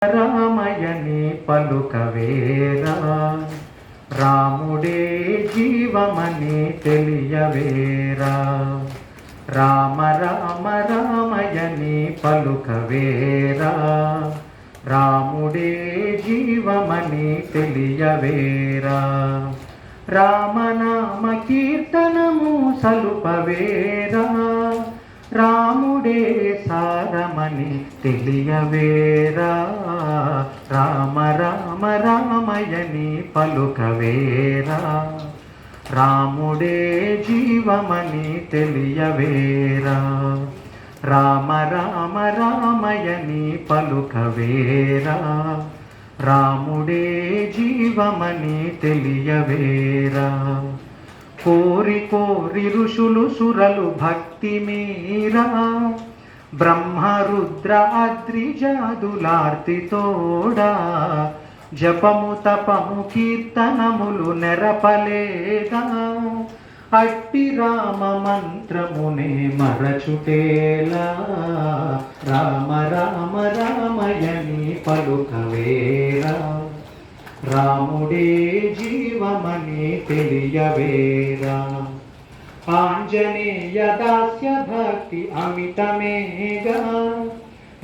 రామయని పలుకవేరా, రాముడే జీవమని తెలియవేరా. రామ రామ రామయని పలుకవేరా, రాముడే జీవమని తెలియవేరా. రామనామ కీర్తనము సలుపవేరా, రాముడే సారమని తెలియవేరా. రామ రామ రామయని పలుకవేరా, రాముడే జీవమని తెలియవేరా. రామ రామ రామయని పలుకవేరా, రాముడే జీవమని తెలియవేరా. కోరి కోరి ఋషులు సురలు భక్తి మీరా, బ్రహ్మ రుద్ర అద్రి జాదులార్తి తోడా. జపము తపము కీర్తనములు నెరపలేదా, అట్టి రామ మంత్రమునే మరచుటేలా. రామ రామ రామయని పలుకవేరా, రాముడే జీవమని తెలియవేరా. ఆంజనేయ దాస్య భక్తి అమితమేగా,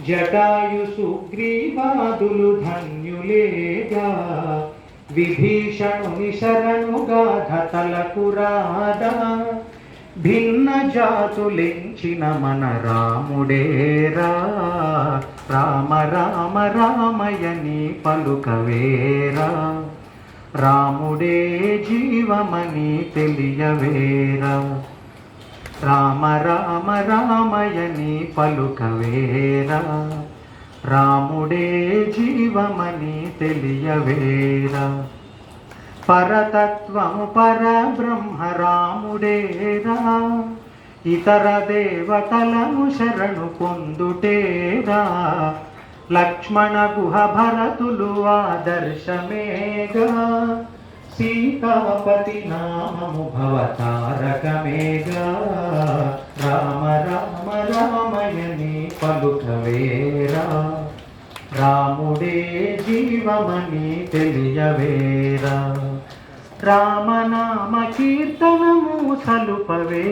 జటాయు సుగ్రీవాదులు ధన్యులేగా. విభీషణుని శరణుగాథ తలకురాదా, భిన్న జాతులెంచిన మన రాముడేరా. రామ రామ రామయని పలుకవేరా, రాముడే జీవమని తెలియవేరా. రామ రామ రామయని పలుకవేరా, రాముడే జీవమని తెలియవేరా. పరతత్వము పరబ్రహ్మ రాముడేరా, ఇతర దేవతలను శరణు పొందుటేరా. లక్ష్మణ గుహ భరతులు ఆదర్శమేగా, సీతాపతి నామము భవతారకమేగా. రామ రామ రామయని పలుకవేరా, రాముడే జీవమని తెలియవేరా. రామనామ కీర్తనము సలుపవే.